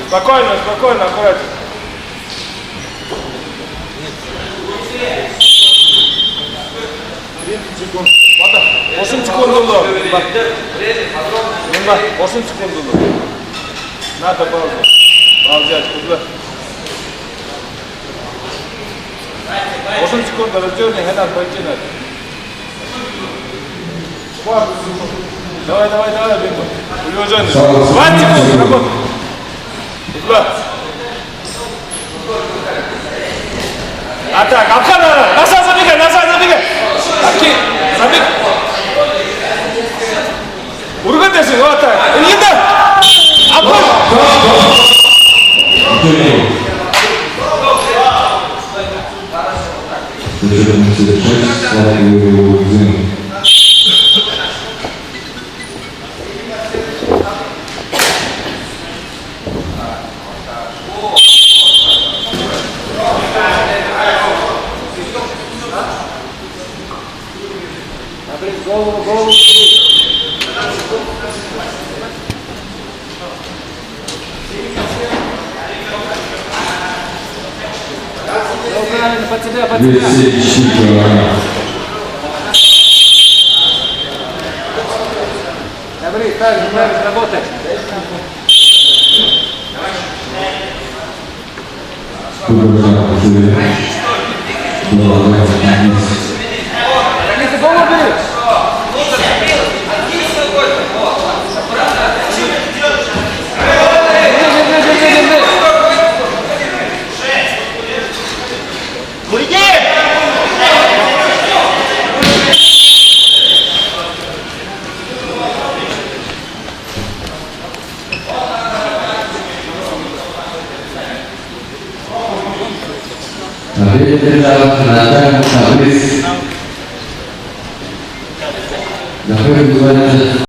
Спокойно, спокойно, аккуратно. Секунд. Вот так. 8 секунд было. 8 секунд было. Надо паузу. Паузать. Куда? 8 секунд раздерни, надо пойти надо. Давай, давай, давай, Бимба. Улежай. 20 секунд, работай. Куда? Атак, обхан, назад забегай, назад забегай. Аки, забегай. Урган десин, вот так. Ильинда. Обхан. Голову, голову. Правильно, под тебя, под тебя. Добрый, так же, правильно, работай. Так, ты голову берешь? Habis